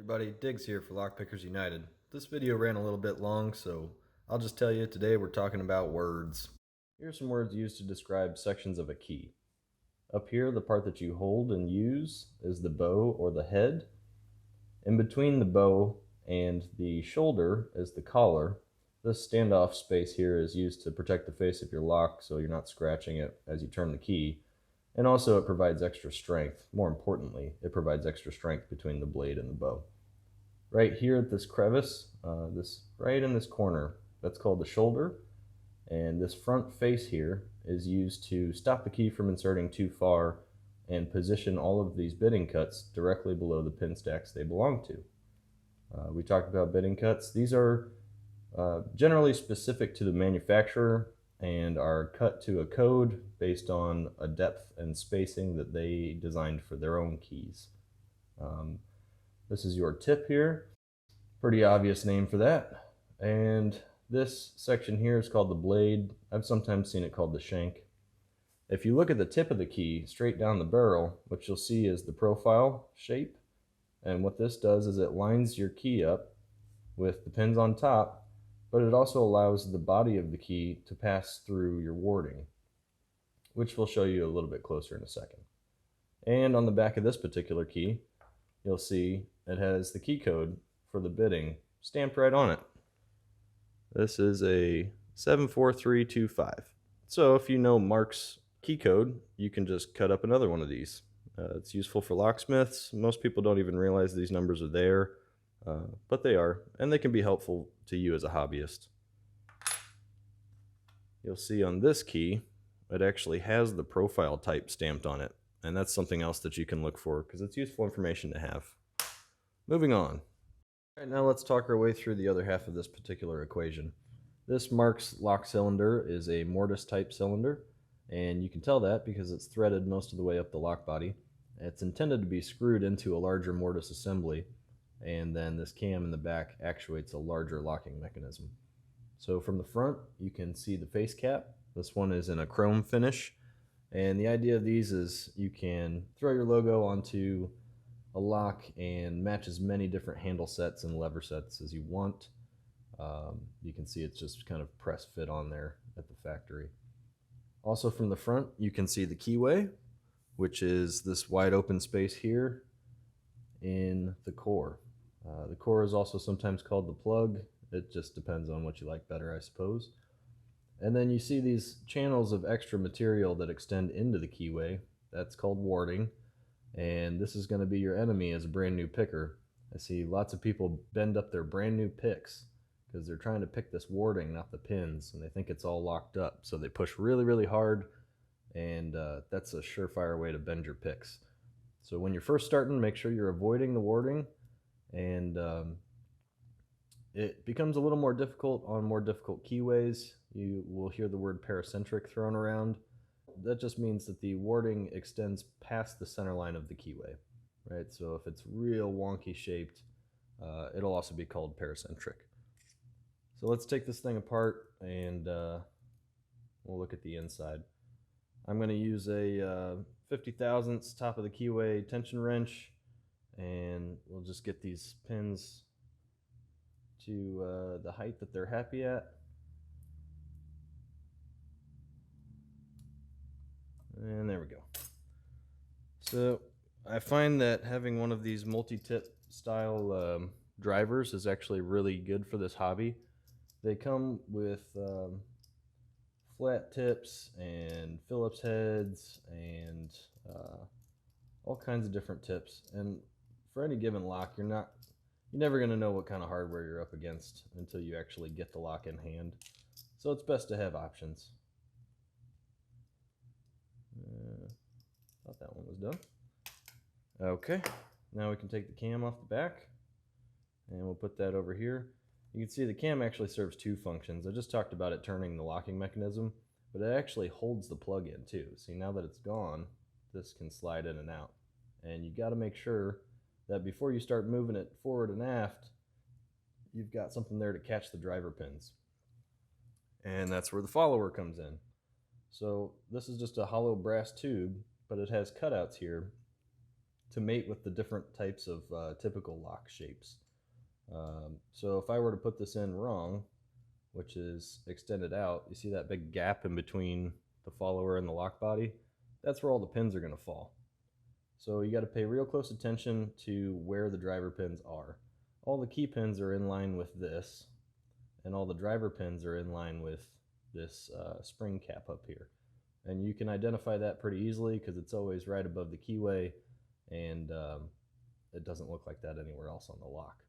Everybody, Diggs here for Lockpickers United. This video ran a little bit long, so I'll just tell you today we're talking about words. Here are some words used to describe sections of a key. Up here, the part that you hold and use is the bow or the head. In between the bow and the shoulder is the collar. This standoff space here is used to protect the face of your lock so you're not scratching it as you turn the key. And also it provides extra strength. More importantly, it provides extra strength between the blade and the bow. Right here at this crevice, right in this corner, that's called the shoulder. And this front face here is used to stop the key from inserting too far and position all of these bitting cuts directly below the pin stacks they belong to. We talked about bitting cuts. These are generally specific to the manufacturer and are cut to a code based on a depth and spacing that they designed for their own keys. This is your tip here, pretty obvious name for that. And this section here is called the blade. I've sometimes seen it called the shank. If you look at the tip of the key straight down the barrel, what you'll see is the profile shape. And what this does is it lines your key up with the pins on top, but it also allows the body of the key to pass through your warding, which we'll show you a little bit closer in a second. And on the back of this particular key, you'll see it has the key code for the bitting stamped right on it. This is a 74325. So if you know Mark's key code, you can just cut up another one of these. It's useful for locksmiths. Most people don't even realize these numbers are there, but they are, and they can be helpful to you as a hobbyist. You'll see on this key, it actually has the profile type stamped on it, and that's something else that you can look for because it's useful information to have. Moving on. All right, now let's talk our way through the other half of this particular equation. This Mark's lock cylinder is a mortise type cylinder, and you can tell that because it's threaded most of the way up the lock body. It's intended to be screwed into a larger mortise assembly, and then this cam in the back actuates a larger locking mechanism. So from the front, you can see the face cap. This one is in a chrome finish, and the idea of these is you can throw your logo onto a lock and match as many different handle sets and lever sets as you want. You can see it's just kind of press fit on there at the factory. Also from the front, you can see the keyway, which is this wide open space here in the core. The core is also sometimes called the plug. It just depends on what you like better, I suppose. And then you see these channels of extra material that extend into the keyway. That's called warding. And this is going to be your enemy as a brand new picker. I see lots of people bend up their brand new picks because they're trying to pick this warding, not the pins, and they think it's all locked up. So they push really, really hard, and that's a surefire way to bend your picks. So when you're first starting, make sure you're avoiding the warding, and it becomes a little more difficult on more difficult keyways. You will hear the word paracentric thrown around. That just means that the warding extends past the center line of the keyway, right? So if it's real wonky shaped, it'll also be called paracentric. So let's take this thing apart and we'll look at the inside. I'm going to use a 50 thousandths top of the keyway tension wrench, and we'll just get these pins to the height that they're happy at. And there we go. So I find that having one of these multi-tip style drivers is actually really good for this hobby. They come with flat tips and Phillips heads and all kinds of different tips. And for any given lock, you're never going to know what kind of hardware you're up against until you actually get the lock in hand. So it's best to have options. Thought that one was done. Okay, now we can take the cam off the back, and we'll put that over here. You can see the cam actually serves two functions. I just talked about it turning the locking mechanism, but it actually holds the plug in too. See, now that it's gone, this can slide in and out. And you got to make sure that before you start moving it forward and aft, you've got something there to catch the driver pins. And that's where the follower comes in. So this is just a hollow brass tube, but it has cutouts here to mate with the different types of typical lock shapes. So if I were to put this in wrong, which is extended out, you see that big gap in between the follower and the lock body? That's where all the pins are going to fall. So you got to pay real close attention to where the driver pins are. All the key pins are in line with this, and all the driver pins are in line with this spring cap up here. And you can identify that pretty easily because it's always right above the keyway, and it doesn't look like that anywhere else on the lock.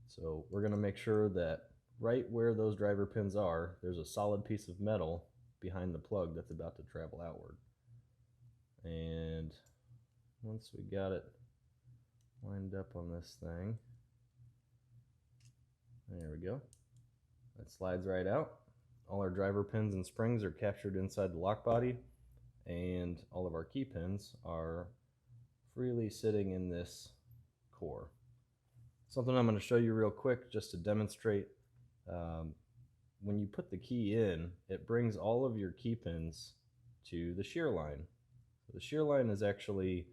So we're going to make sure that right where those driver pins are, there's a solid piece of metal behind the plug that's about to travel outward. And once we got it lined up on this thing, there we go. That slides right out. All our driver pins and springs are captured inside the lock body, and all of our key pins are freely sitting in this core. Something I'm going to show you real quick just to demonstrate. When you put the key in, it brings all of your key pins to the shear line. So the shear line is actually,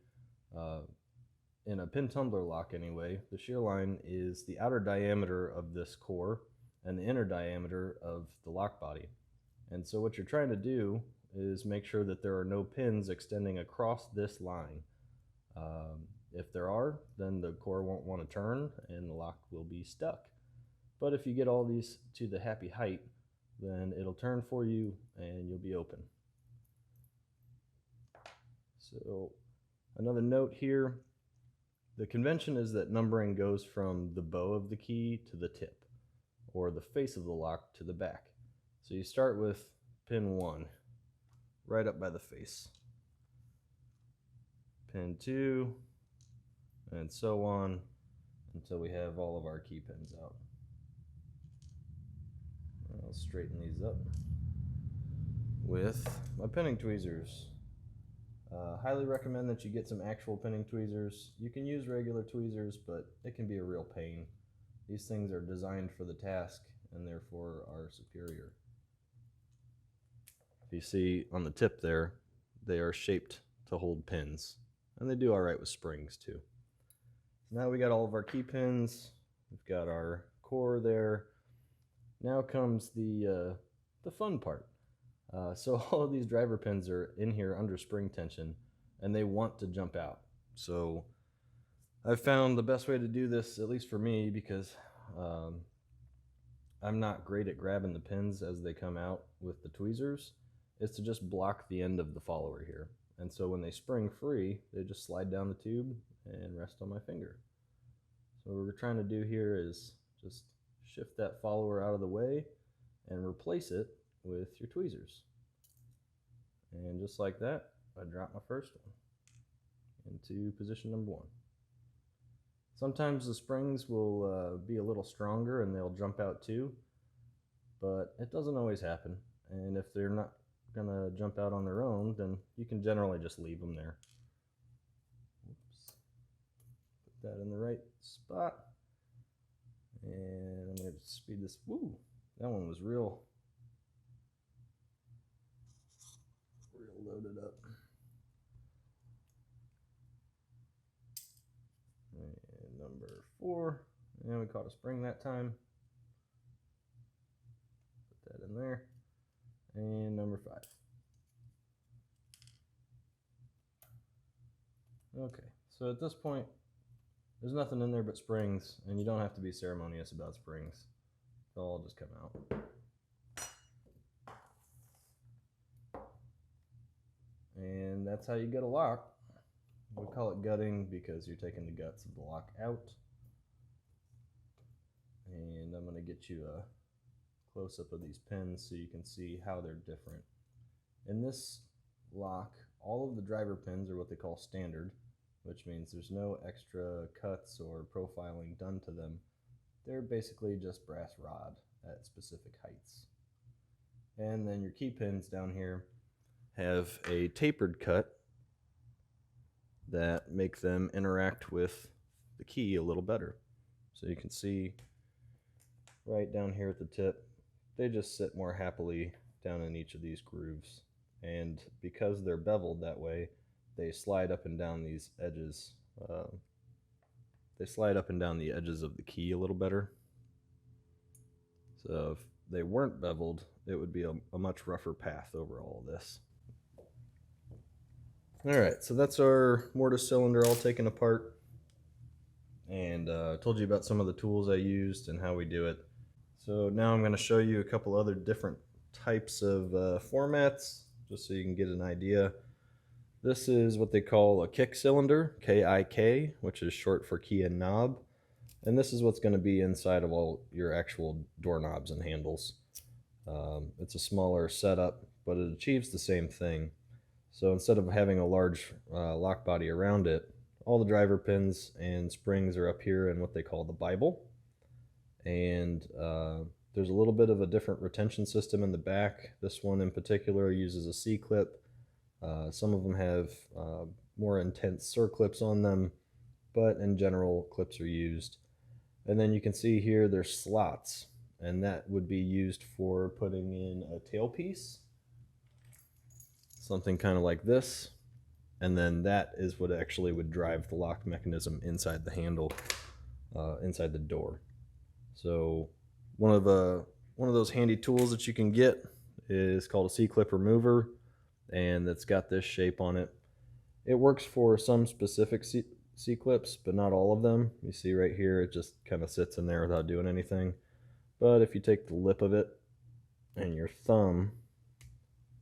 in a pin tumbler lock anyway, the shear line is the outer diameter of this core and the inner diameter of the lock body. And so what you're trying to do is make sure that there are no pins extending across this line. If there are, then the core won't want to turn and the lock will be stuck. But if you get all these to the happy height, then it'll turn for you and you'll be open. So another note here, the convention is that numbering goes from the bow of the key to the tip, or the face of the lock to the back. So you start with pin 1, right up by the face. Pin 2, and so on until we have all of our key pins out. I'll straighten these up with my pinning tweezers. Highly recommend that you get some actual pinning tweezers. You can use regular tweezers, but it can be a real pain. These things are designed for the task and therefore are superior. If you see on the tip there, they are shaped to hold pins, and they do all right with springs too. Now we got all of our key pins, we've got our core there. Now comes the fun part. So all of these driver pins are in here under spring tension, and they want to jump out. So I've found the best way to do this, at least for me, because I'm not great at grabbing the pins as they come out with the tweezers, is to just block the end of the follower here. And so when they spring free, they just slide down the tube and rest on my finger. So what we're trying to do here is just shift that follower out of the way and replace it with your tweezers. And just like that, I drop my first one into position number 1. Sometimes the springs will be a little stronger and they'll jump out too, but it doesn't always happen. And if they're not gonna jump out on their own, then you can generally just leave them there. Oops. Put that in the right spot. And I'm going to speed this. Woo! That one was real loaded up. And number 4. And we caught a spring that time. Put that in there. And number 5. Okay, so at this point, there's nothing in there but springs, and you don't have to be ceremonious about springs. They'll all just come out. And that's how you get a lock. We call it gutting because you're taking the guts of the lock out. And I'm going to get you a close-up of these pins so you can see how they're different. In this lock, all of the driver pins are what they call standard, which means there's no extra cuts or profiling done to them. They're basically just brass rod at specific heights. And then your key pins down here have a tapered cut that make them interact with the key a little better. So you can see right down here at the tip, they just sit more happily down in each of these grooves. And because they're beveled that way, they slide up and down these edges they slide up and down the edges of the key a little better. So if they weren't beveled, it would be a much rougher path over all of this. Alright, so that's our mortise cylinder all taken apart. And I told you about some of the tools I used and how we do it. So now I'm going to show you a couple other different types of formats, just so you can get an idea. This is what they call a kick cylinder, K-I-K, which is short for key and knob. And this is what's going to be inside of all your actual doorknobs and handles. It's a smaller setup, but it achieves the same thing. So instead of having a large lock body around it, all the driver pins and springs are up here in what they call the Bible. And there's a little bit of a different retention system in the back. This one in particular uses a C-clip. Some of them have more intense circlips on them, but in general, clips are used. And then you can see here there's slots, and that would be used for putting in a tailpiece, something kind of like this. And then that is what actually would drive the lock mechanism inside the handle, inside the door. So one of those handy tools that you can get is called a C-clip remover, and it's got this shape on it. It works for some specific C-clips, but not all of them. You see right here, it just kind of sits in there without doing anything. But if you take the lip of it and your thumb,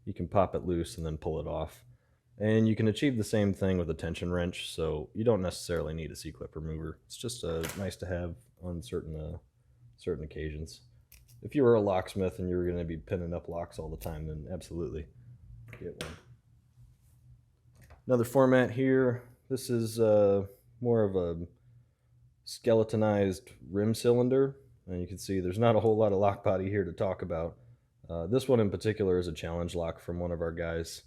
you can pop it loose and then pull it off. And you can achieve the same thing with a tension wrench, so you don't necessarily need a C-clip remover. It's just nice to have on certain occasions. If you were a locksmith and you were going to be pinning up locks all the time, then absolutely get one. Another format here. This is more of a skeletonized rim cylinder, and you can see there's not a whole lot of lock body here to talk about. This one in particular is a challenge lock from one of our guys.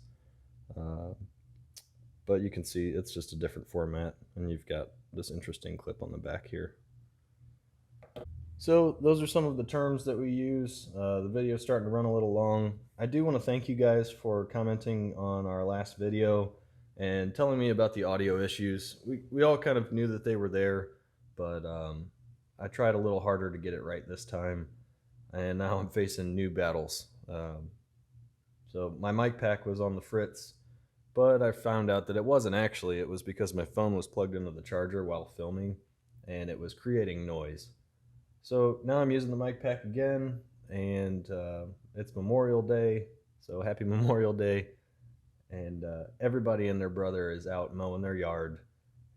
But you can see it's just a different format, and you've got this interesting clip on the back here. So those are some of the terms that we use. The video is starting to run a little long. I do want to thank you guys for commenting on our last video and telling me about the audio issues. We all kind of knew that they were there, but I tried a little harder to get it right this time, and now I'm facing new battles. So my mic pack was on the fritz, but I found out that it wasn't actually. It was because my phone was plugged into the charger while filming, and it was creating noise. So now I'm using the mic pack again, and it's Memorial Day, so happy Memorial Day. And everybody and their brother is out mowing their yard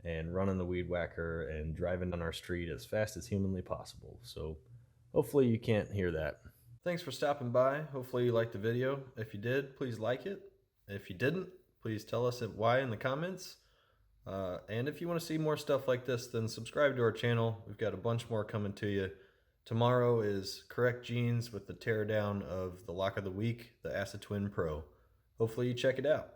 and running the weed whacker and driving down our street as fast as humanly possible. So hopefully you can't hear that. Thanks for stopping by. Hopefully you liked the video. If you did, please like it. If you didn't, please tell us why in the comments. And if you want to see more stuff like this, then subscribe to our channel. We've got a bunch more coming to you. Tomorrow is Correct Jeans with the teardown of the lock of the week, the Acid Twin Pro. Hopefully you check it out.